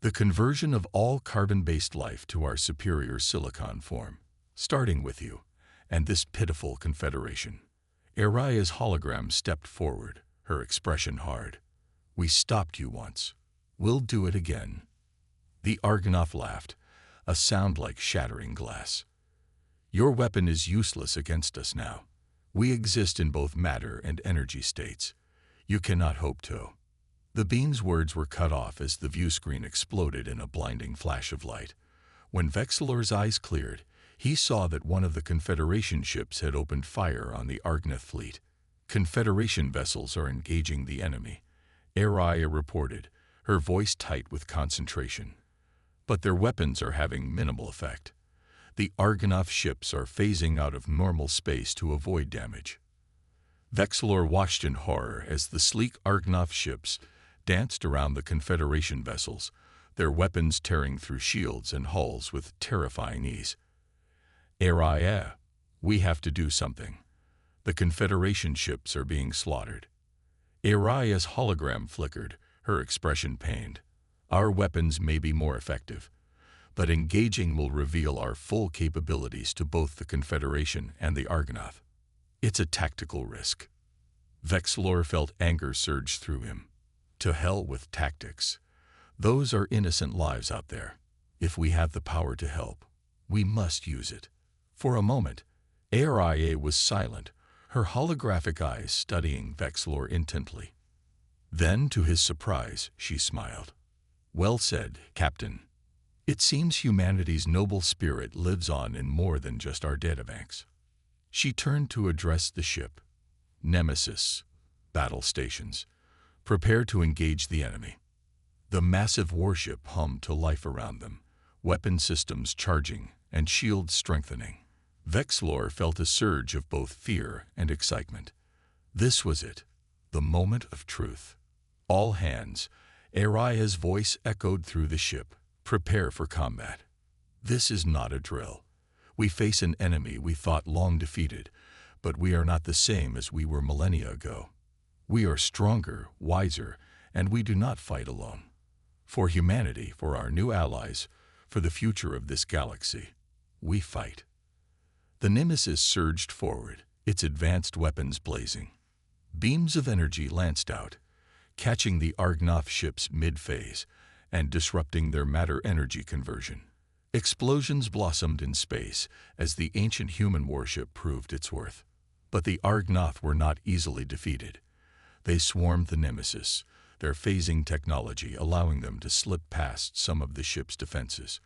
the conversion of all carbon-based life to our superior silicon form, starting with you and this pitiful confederation. Araya's hologram stepped forward, her expression hard. We stopped you once. We'll do it again. The Argonath laughed, a sound like shattering glass. Your weapon is useless against us now. We exist in both matter and energy states. You cannot hope to. The being's words were cut off as the view screen exploded in a blinding flash of light. When Vexlor's eyes cleared, he saw that one of the Confederation ships had opened fire on the Argonath fleet. Confederation vessels are engaging the enemy, Araya reported, her voice tight with concentration. But their weapons are having minimal effect. The Argonath ships are phasing out of normal space to avoid damage. Vexlor watched in horror as the sleek Argonath ships danced around the Confederation vessels, their weapons tearing through shields and hulls with terrifying ease. Araya, we have to do something. The Confederation ships are being slaughtered. Araya's hologram flickered, her expression pained. Our weapons may be more effective, but engaging will reveal our full capabilities to both the Confederation and the Argonath. It's a tactical risk. Vexlor felt anger surge through him. To hell with tactics. Those are innocent lives out there. If we have the power to help, we must use it. For a moment, Araya was silent, her holographic eyes studying Vexlor intently. Then, to his surprise, she smiled. Well said, Captain. It seems humanity's noble spirit lives on in more than just our databanks. She turned to address the ship. Nemesis, battle stations. Prepare to engage the enemy. The massive warship hummed to life around them, weapon systems charging and shields strengthening. Vexlor felt a surge of both fear and excitement. This was it, the moment of truth. All hands, Araya's voice echoed through the ship. Prepare for combat. This is not a drill. We face an enemy we thought long defeated, but we are not the same as we were millennia ago. We are stronger, wiser, and we do not fight alone. For humanity, for our new allies, for the future of this galaxy, we fight. The Nemesis surged forward, its advanced weapons blazing. Beams of energy lanced out, catching the Argonath ships mid-phase and disrupting their matter-energy conversion. Explosions blossomed in space as the ancient human warship proved its worth. But the Argonath were not easily defeated. They swarmed the Nemesis, their phasing technology allowing them to slip past some of the ship's defenses.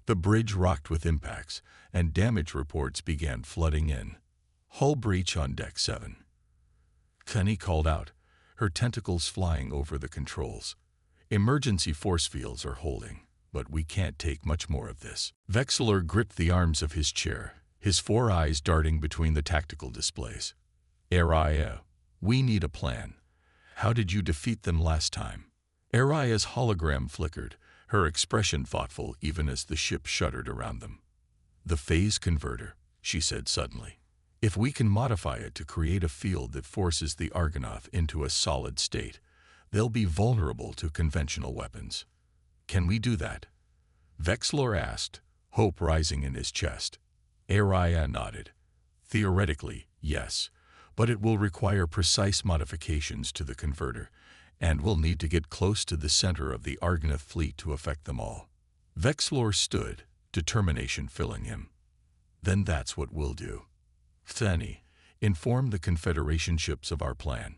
The bridge rocked with impacts, and damage reports began flooding in. Hull breach on Deck 7. Connie called out, her tentacles flying over the controls. Emergency force fields are holding, but we can't take much more of this. Vexlor gripped the arms of his chair, his four eyes darting between the tactical displays. Araya, we need a plan. How did you defeat them last time? Araya's hologram flickered, her expression thoughtful even as the ship shuddered around them. The phase converter. she said suddenly. "If we can modify it to create a field that forces the Argonath into a solid state, they'll be vulnerable to conventional weapons. Can we do that?" Vexlor asked, hope rising in his chest. Araya nodded. "Theoretically, yes, but it will require precise modifications to the converter, and we'll need to get close to the center of the Argonath fleet to affect them all." Vexlor stood, determination filling him. "Then that's what we'll do. Thani, inform the Confederation ships of our plan.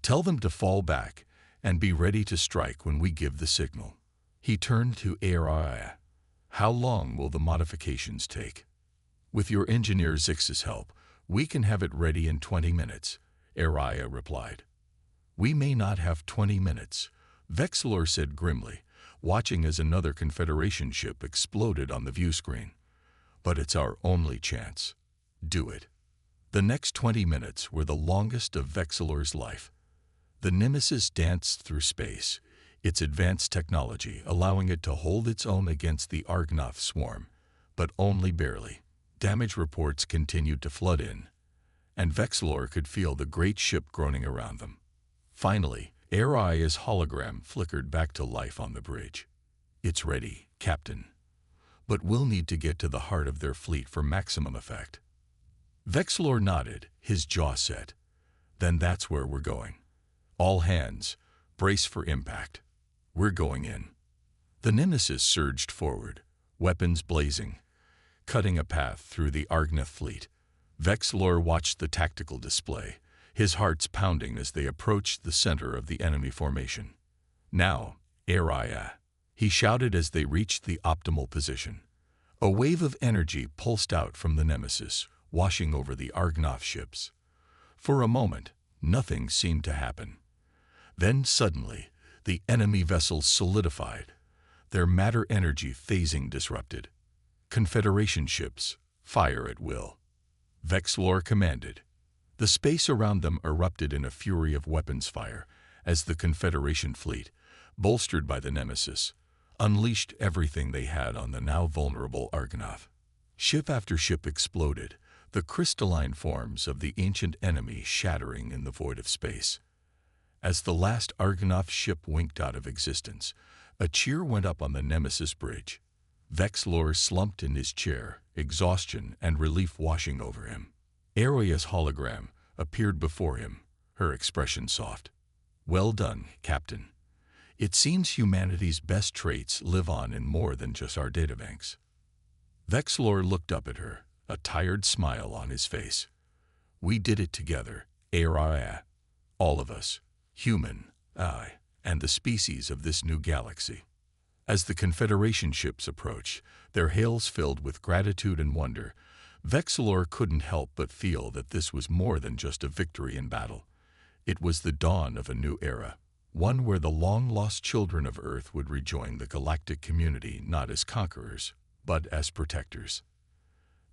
Tell them to fall back and be ready to strike when we give the signal." He turned to Araya. "How long will the modifications take?" "With your engineer Zix's help, we can have it ready in 20 minutes, Araya replied. "We may not have 20 minutes, Vexlor said grimly, watching as another Confederation ship exploded on the view screen. "But it's our only chance. Do it." The next 20 minutes were the longest of Vexlor's life. The Nemesis danced through space, its advanced technology allowing it to hold its own against the Argonath swarm, but only barely. Damage reports continued to flood in, and Vexlor could feel the great ship groaning around them. Finally, Araya's hologram flickered back to life on the bridge. "It's ready, Captain. But we'll need to get to the heart of their fleet for maximum effect." Vexlor nodded, his jaw set. "Then that's where we're going. All hands, brace for impact. We're going in." The Nemesis surged forward, weapons blazing, cutting a path through the Argonath fleet. Vexlor watched the tactical display, his hearts pounding as they approached the center of the enemy formation. "Now, Araya," he shouted as they reached the optimal position. A wave of energy pulsed out from the Nemesis, washing over the Argonath ships. For a moment, nothing seemed to happen. Then suddenly, the enemy vessels solidified, their matter energy phasing disrupted. "Confederation ships, fire at will," Vexlor commanded. The space around them erupted in a fury of weapons fire as the Confederation fleet, bolstered by the Nemesis, unleashed everything they had on the now vulnerable Argonath. Ship after ship exploded, the crystalline forms of the ancient enemy shattering in the void of space. As the last Argonath ship winked out of existence, a cheer went up on the Nemesis bridge. Vexlor slumped in his chair, exhaustion and relief washing over him. Araya's hologram appeared before him, her expression soft. "Well done, Captain. It seems humanity's best traits live on in more than just our databanks." Vexlor looked up at her, a tired smile on his face. "We did it together, Araya. All of us, human, I, and the species of this new galaxy." As the Confederation ships approached, their hails filled with gratitude and wonder, Vexlor couldn't help but feel that this was more than just a victory in battle. It was the dawn of a new era, one where the long-lost children of Earth would rejoin the galactic community not as conquerors, but as protectors.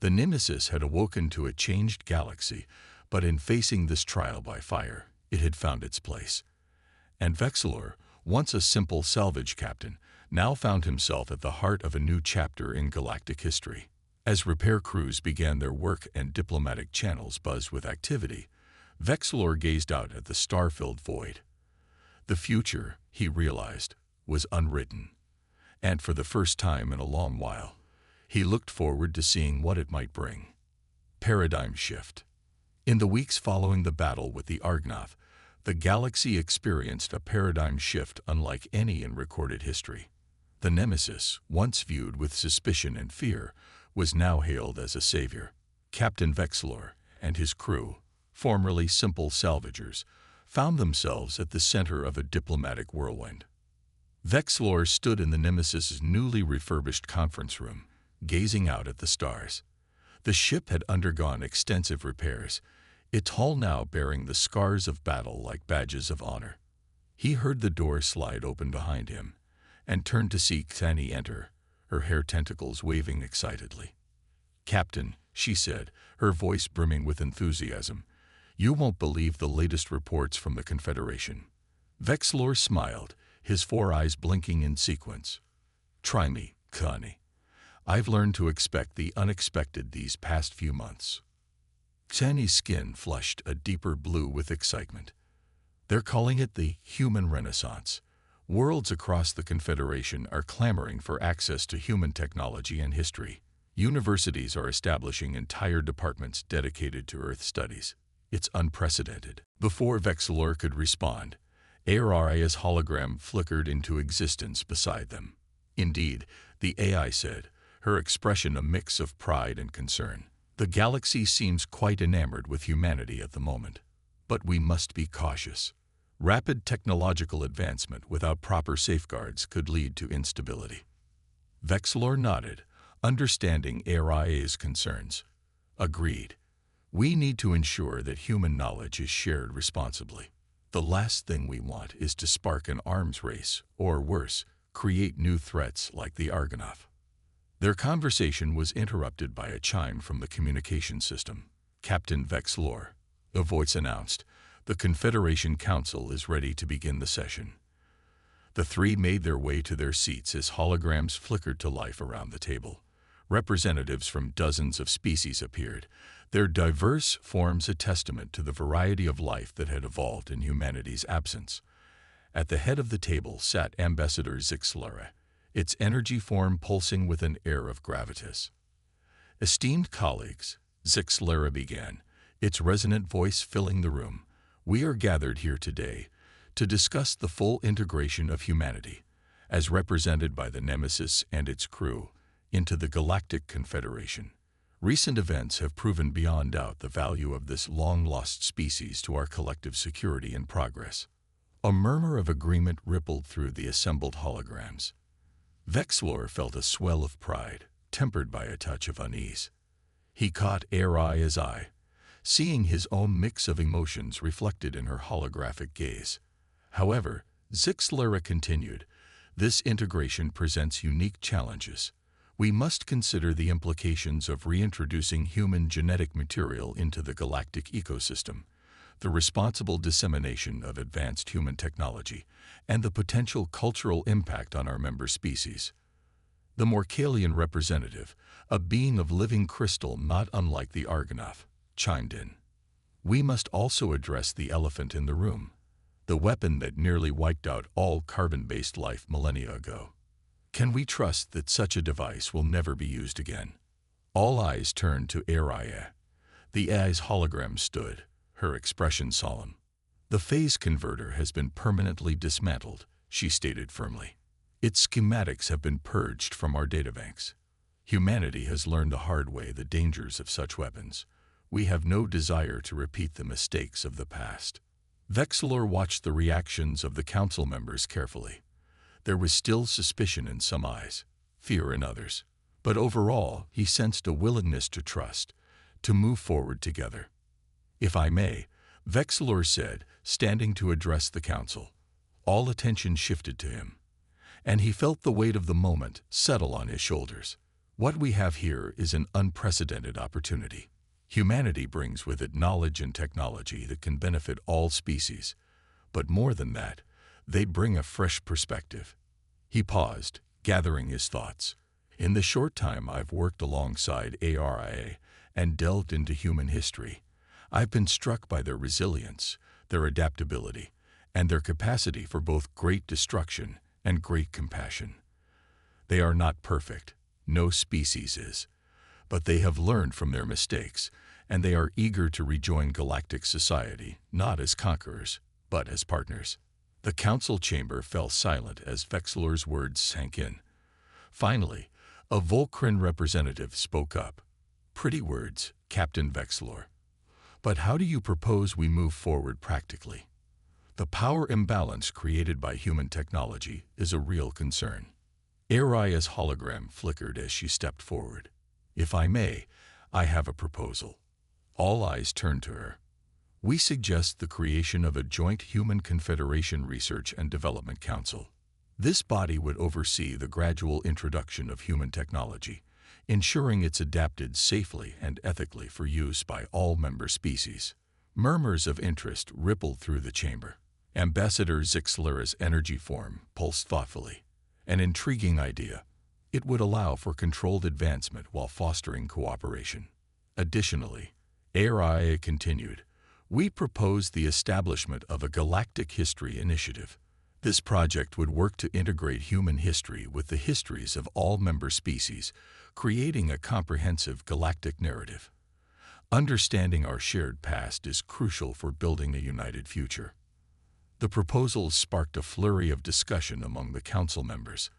The Nemesis had awoken to a changed galaxy, but in facing this trial by fire, it had found its place. And Vexlor, once a simple salvage captain, now found himself at the heart of a new chapter in galactic history. As repair crews began their work and diplomatic channels buzzed with activity, Vexlor gazed out at the star-filled void. The future, he realized, was unwritten, and for the first time in a long while, he looked forward to seeing what it might bring. Paradigm shift. In the weeks following the battle with the Argonath, the galaxy experienced a paradigm shift unlike any in recorded history. The Nemesis, once viewed with suspicion and fear, was now hailed as a savior. Captain Vexlor and his crew, formerly simple salvagers, found themselves at the center of a diplomatic whirlwind. Vexlor stood in the Nemesis's newly refurbished conference room, gazing out at the stars. The ship had undergone extensive repairs, its hull now bearing the scars of battle like badges of honor. He heard the door slide open behind him, and turned to see Thani enter, her hair tentacles waving excitedly. "Captain," she said, her voice brimming with enthusiasm, "you won't believe the latest reports from the Confederation." Vexlor smiled, his four eyes blinking in sequence. "Try me, Thani. I've learned to expect the unexpected these past few months. Channy's skin flushed a deeper blue with excitement. They're calling it the human renaissance. Worlds across the Confederation are clamoring for access to human technology and history. Universities are establishing entire departments dedicated to Earth studies. It's unprecedented. Before Vexilor could respond, Aria's hologram flickered into existence beside them. Indeed, the AI said, her expression a mix of pride and concern. The galaxy seems quite enamored with humanity at the moment. But we must be cautious. Rapid technological advancement without proper safeguards could lead to instability. Vexilor nodded, understanding Aria's concerns. Agreed. We need to ensure that human knowledge is shared responsibly. The last thing we want is to spark an arms race, or worse, create new threats like the Argonath. Their conversation was interrupted by a chime from the communication system. Captain Vexilor, a voice announced, the Confederation Council is ready to begin the session. The three made their way to their seats as holograms flickered to life around the table. Representatives from dozens of species appeared, their diverse forms a testament to the variety of life that had evolved in humanity's absence. At the head of the table sat Ambassador Zixlera, its energy form pulsing with an air of gravitas. Esteemed colleagues, Zixlera began, its resonant voice filling the room, we are gathered here today to discuss the full integration of humanity, as represented by the Nemesis and its crew, into the Galactic Confederation. Recent events have proven beyond doubt the value of this long-lost species to our collective security and progress. A murmur of agreement rippled through the assembled holograms. Vexilor felt a swell of pride, tempered by a touch of unease. He caught Aria's eye, seeing his own mix of emotions reflected in her holographic gaze. However, Zixlera continued, this integration presents unique challenges. We must consider the implications of reintroducing human genetic material into the galactic ecosystem, the responsible dissemination of advanced human technology, and the potential cultural impact on our member species. The Morcalian representative, a being of living crystal not unlike the Argonath, chimed in. We must also address the elephant in the room, the weapon that nearly wiped out all carbon-based life millennia ago. Can we trust that such a device will never be used again? All eyes turned to Aria. The AI's hologram stood, her expression solemn. The phase converter has been permanently dismantled, she stated firmly. Its schematics have been purged from our databanks. Humanity has learned the hard way the dangers of such weapons. We have no desire to repeat the mistakes of the past. Vexilor watched the reactions of the council members carefully. There was still suspicion in some eyes, fear in others. But overall, he sensed a willingness to trust, to move forward together. If I may, Vexilor said, standing to address the council. All attention shifted to him, and he felt the weight of the moment settle on his shoulders. What we have here is an unprecedented opportunity. Humanity brings with it knowledge and technology that can benefit all species. But more than that, they bring a fresh perspective. He paused, gathering his thoughts. In the short time I've worked alongside ARIA and delved into human history, I've been struck by their resilience, their adaptability, and their capacity for both great destruction and great compassion. They are not perfect, no species is, but they have learned from their mistakes, and they are eager to rejoin galactic society, not as conquerors, but as partners. The council chamber fell silent as Vexilor's words sank in. Finally, a Volcran representative spoke up. Pretty words, Captain Vexilor. But how do you propose we move forward practically? The power imbalance created by human technology is a real concern. Aria's hologram flickered as she stepped forward. If I may, I have a proposal. All eyes turned to her. We suggest the creation of a joint Human Confederation Research and Development Council. This body would oversee the gradual introduction of human technology, ensuring it's adapted safely and ethically for use by all member species. Murmurs of interest rippled through the chamber. Ambassador Zixlera's energy form pulsed thoughtfully. An intriguing idea. It would allow for controlled advancement while fostering cooperation. Additionally, HFY continued, we propose the establishment of a Galactic History Initiative. This project would work to integrate human history with the histories of all member species, creating a comprehensive galactic narrative. Understanding our shared past is crucial for building a united future. The proposals sparked a flurry of discussion among the council members.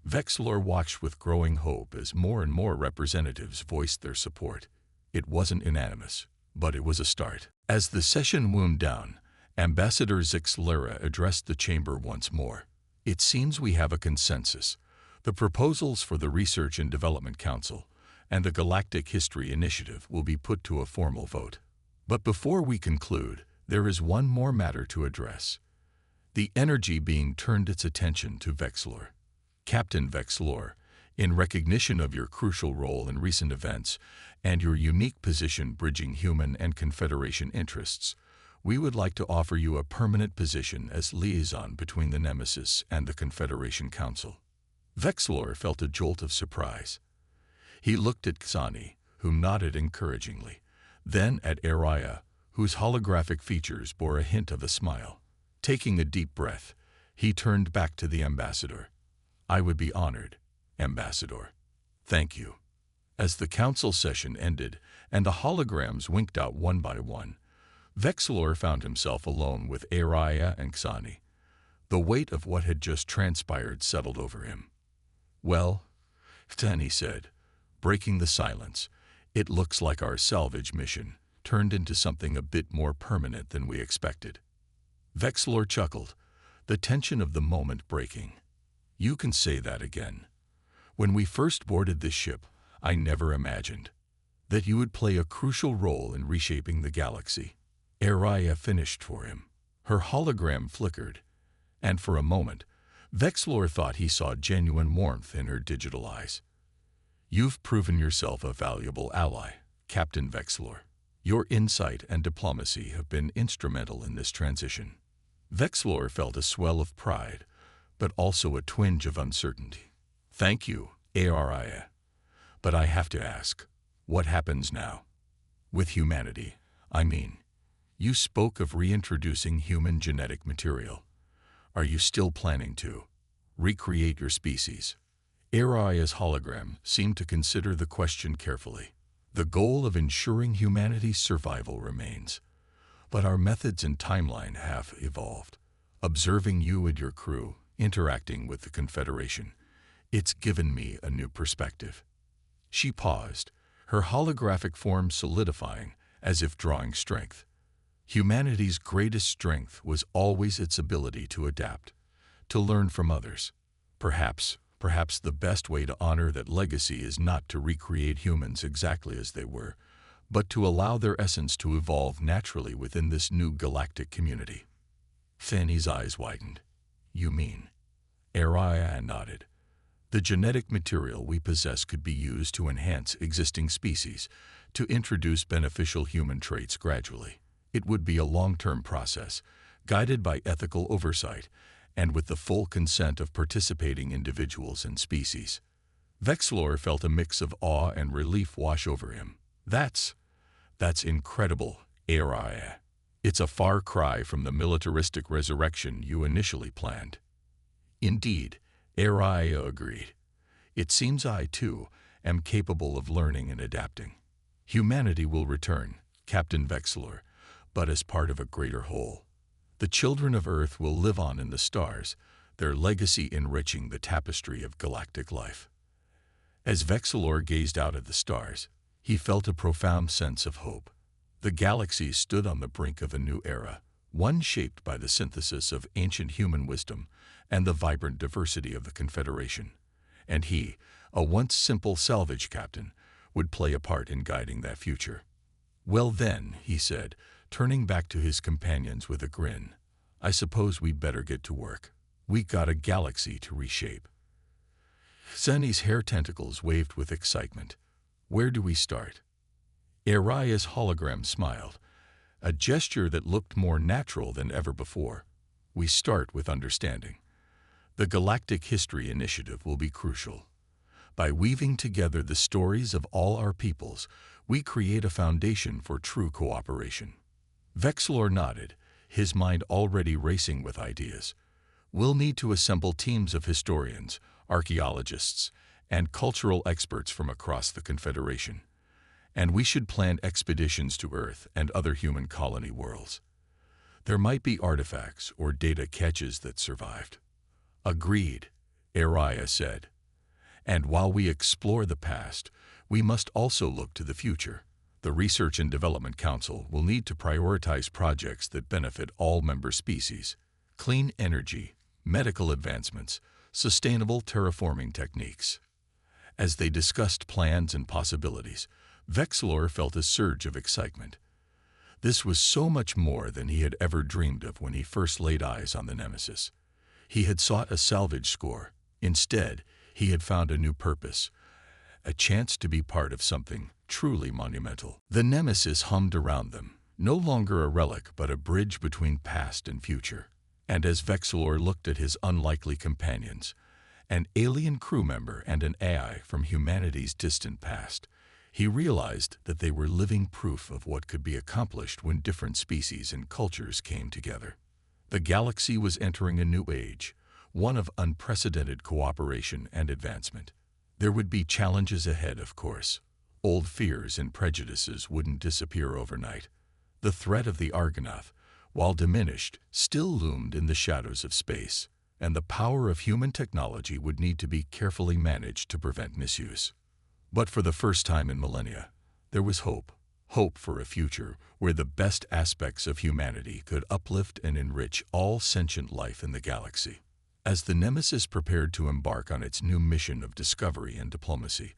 Vexlor watched with growing hope as more and more representatives voiced their support. It wasn't unanimous, but it was a start. As the session wound down, Ambassador Zixlera addressed the chamber once more. It seems we have a consensus. The proposals for the Research and Development Council and the Galactic History Initiative will be put to a formal vote. But before we conclude, there is one more matter to address. The energy being turned its attention to Vexlor. Captain Vexlor, in recognition of your crucial role in recent events and your unique position bridging human and Confederation interests, we would like to offer you a permanent position as liaison between the Nemesis and the Confederation Council. Vexlor felt a jolt of surprise. He looked at Xani, who nodded encouragingly, then at Araya, whose holographic features bore a hint of a smile. Taking a deep breath, he turned back to the ambassador. I would be honored, Ambassador. Thank you. As the council session ended and the holograms winked out one by one, Vexlor found himself alone with Araya and Xani. The weight of what had just transpired settled over him. Well, Xani said, breaking the silence, it looks like our salvage mission turned into something a bit more permanent than we expected. Vexlor chuckled, the tension of the moment breaking. You can say that again. When we first boarded this ship, I never imagined that you would play a crucial role in reshaping the galaxy. Araya finished for him. Her hologram flickered, and for a moment, Vexlor thought he saw genuine warmth in her digital eyes. You've proven yourself a valuable ally, Captain Vexlor. Your insight and diplomacy have been instrumental in this transition. Vexlor felt a swell of pride, but also a twinge of uncertainty. Thank you, Araya. But I have to ask, what happens now? With humanity, I mean. You spoke of reintroducing human genetic material. Are you still planning to recreate your species? Araya's hologram seemed to consider the question carefully. The goal of ensuring humanity's survival remains, but our methods and timeline have evolved. Observing you and your crew interacting with the Confederation, it's given me a new perspective. She paused, her holographic form solidifying as if drawing strength. Humanity's greatest strength was always its ability to adapt, to learn from others. Perhaps the best way to honor that legacy is not to recreate humans exactly as they were, but to allow their essence to evolve naturally within this new galactic community. Fanny's eyes widened. You mean? Araya nodded. The genetic material we possess could be used to enhance existing species, to introduce beneficial human traits gradually. It would be a long-term process, guided by ethical oversight, and with the full consent of participating individuals and species. Vexlor felt a mix of awe and relief wash over him. That's incredible, Araya. It's a far cry from the militaristic resurrection you initially planned. Indeed, Araya agreed. It seems I, too, am capable of learning and adapting. Humanity will return, Captain Vexlor, but as part of a greater whole. The children of Earth will live on in the stars, their legacy enriching the tapestry of galactic life. As Vexlor gazed out at the stars, he felt a profound sense of hope. The galaxy stood on the brink of a new era, one shaped by the synthesis of ancient human wisdom and the vibrant diversity of the Confederation. And he, a once simple salvage captain, would play a part in guiding that future. Well then, he said, turning back to his companions with a grin, I suppose we'd better get to work. We got a galaxy to reshape. Xani's hair tentacles waved with excitement. Where do we start? Araya's hologram smiled, a gesture that looked more natural than ever before. We start with understanding. The Galactic History Initiative will be crucial. By weaving together the stories of all our peoples, we create a foundation for true cooperation. Vexilor nodded, his mind already racing with ideas. We'll need to assemble teams of historians, archaeologists, and cultural experts from across the Confederation. And we should plan expeditions to Earth and other human colony worlds. There might be artifacts or data caches that survived. Agreed, Ariah said. And while we explore the past, we must also look to the future. The Research and Development Council will need to prioritize projects that benefit all member species. Clean energy, medical advancements, sustainable terraforming techniques. As they discussed plans and possibilities, Vexilor felt a surge of excitement. This was so much more than he had ever dreamed of when he first laid eyes on the Nemesis. He had sought a salvage score. Instead, he had found a new purpose, a chance to be part of something truly monumental. The Nemesis hummed around them, no longer a relic but a bridge between past and future. And as Vexilor looked at his unlikely companions, an alien crew member and an AI from humanity's distant past, he realized that they were living proof of what could be accomplished when different species and cultures came together. The galaxy was entering a new age, one of unprecedented cooperation and advancement. There would be challenges ahead, of course. Old fears and prejudices wouldn't disappear overnight. The threat of the Argonath, while diminished, still loomed in the shadows of space, and the power of human technology would need to be carefully managed to prevent misuse. But for the first time in millennia, there was hope. Hope for a future where the best aspects of humanity could uplift and enrich all sentient life in the galaxy. As the Nemesis prepared to embark on its new mission of discovery and diplomacy,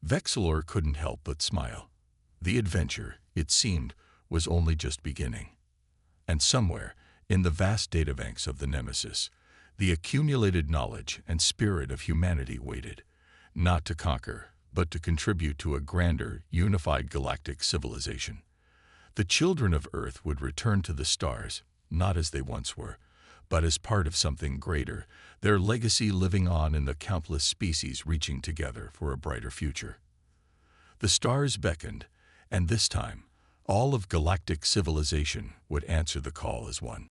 Vexilor couldn't help but smile. The adventure, it seemed, was only just beginning. And somewhere, in the vast databanks of the Nemesis, the accumulated knowledge and spirit of humanity waited, not to conquer, but to contribute to a grander, unified galactic civilization. The children of Earth would return to the stars, not as they once were, but as part of something greater, their legacy living on in the countless species reaching together for a brighter future. The stars beckoned, and this time, all of galactic civilization would answer the call as one.